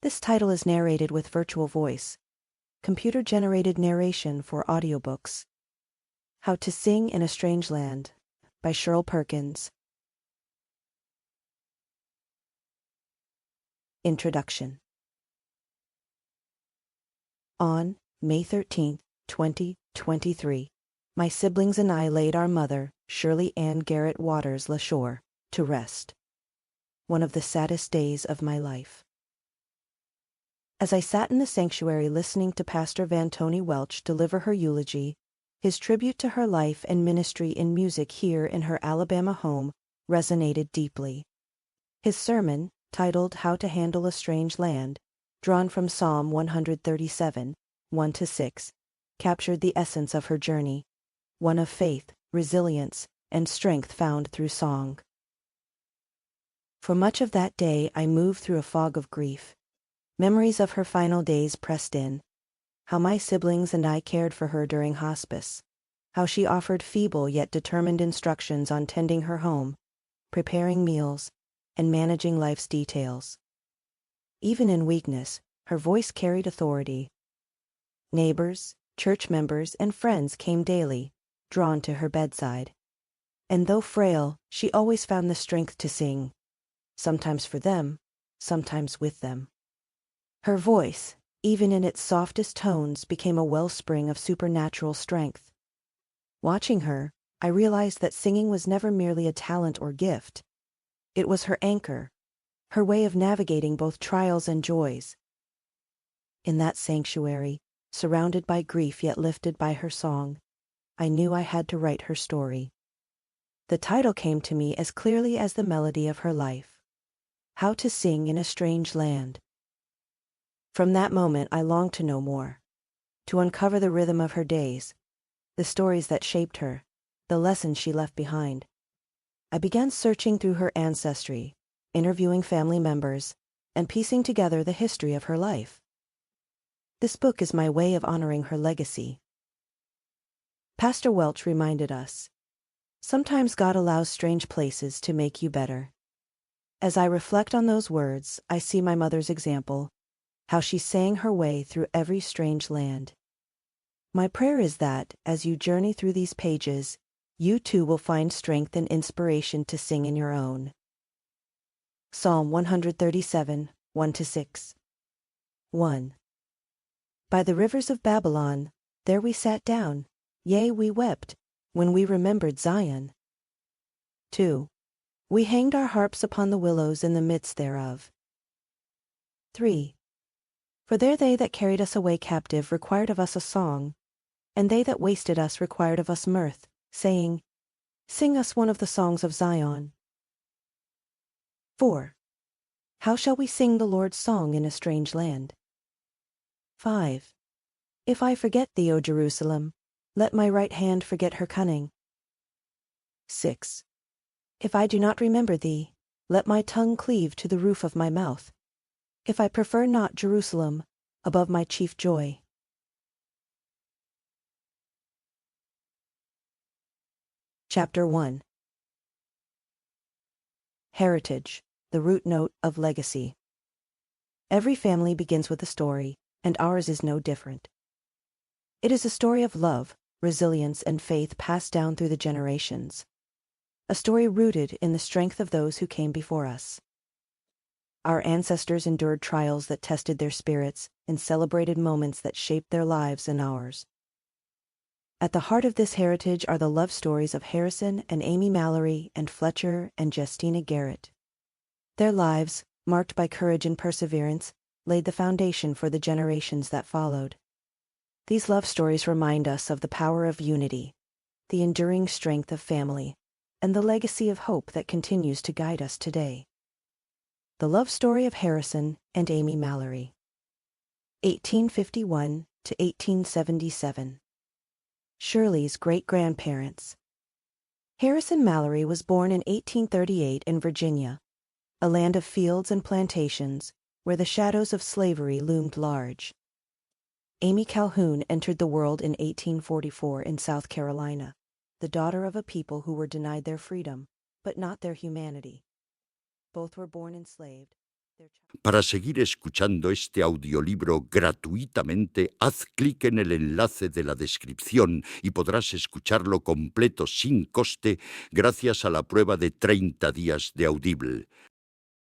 This title is narrated with virtual voice, computer-generated narration for audiobooks. How to Sing in a Strange Land by Shirle Perkins. Introduction. On May 13, 2023, my siblings and I laid our mother, Shirley Ann Garrett Waters LaShore, to rest. One of the saddest days of my life. As I sat in the sanctuary listening to Pastor Van Tony Welch deliver her eulogy, his tribute to her life and ministry in music here in her Alabama home resonated deeply. His sermon, titled How to Handle a Strange Land, drawn from Psalm 137, 1-6, captured the essence of her journey, one of faith, resilience, and strength found through song. For much of that day I moved through a fog of grief. Memories of her final days pressed in. How my siblings and I cared for her during hospice. How she offered feeble yet determined instructions on tending her home, preparing meals, and managing life's details. Even in weakness, her voice carried authority. Neighbors, church members, and friends came daily, drawn to her bedside. And though frail, she always found the strength to sing, sometimes for them, sometimes with them. Her voice, even in its softest tones, became a wellspring of supernatural strength. Watching her, I realized that singing was never merely a talent or gift. It was her anchor, her way of navigating both trials and joys. In that sanctuary, surrounded by grief yet lifted by her song, I knew I had to write her story. The title came to me as clearly as the melody of her life. How to Sing in a Strange Land. From that moment I longed to know more, to uncover the rhythm of her days, the stories that shaped her, the lessons she left behind. I began searching through her ancestry, interviewing family members, and piecing together the history of her life. This book is my way of honoring her legacy. Pastor Welch reminded us, sometimes God allows strange places to make you better. As I reflect on those words, I see my mother's example, how she sang her way through every strange land. My prayer is that, as you journey through these pages, you too will find strength and inspiration to sing in your own. Psalm 137, 1-6. 1. By the rivers of Babylon, there we sat down, yea, we wept, when we remembered Zion. 2. We hanged our harps upon the willows in the midst thereof. 3. For there they that carried us away captive required of us a song, and they that wasted us required of us mirth, saying, Sing us one of the songs of Zion. 4. How shall we sing the Lord's song in a strange land? 5. If I forget thee, O Jerusalem, let my right hand forget her cunning. 6. If I do not remember thee, let my tongue cleave to the roof of my mouth. If I prefer not Jerusalem above my chief joy. Chapter 1. Heritage, the root note of legacy. Every family begins with a story, and ours is no different. It is a story of love, resilience, and faith passed down through the generations. A story rooted in the strength of those who came before us. Our ancestors endured trials that tested their spirits and celebrated moments that shaped their lives and ours. At the heart of this heritage are the love stories of Harrison and Amy Mallory and Fletcher and Justina Garrett. Their lives, marked by courage and perseverance, laid the foundation for the generations that followed. These love stories remind us of the power of unity, the enduring strength of family, and the legacy of hope that continues to guide us today. The love story of Harrison and Amy Mallory. 1851 to 1877. Shirley's great-grandparents. Harrison Mallory was born in 1838 in Virginia, a land of fields and plantations where the shadows of slavery loomed large. Amy Calhoun entered the world in 1844 in South Carolina, the daughter of a people who were denied their freedom, but not their humanity. Both were born enslaved, Para seguir escuchando este audiolibro gratuitamente, haz clic en el enlace de la descripción y podrás escucharlo completo sin coste gracias a la prueba de 30 días de Audible.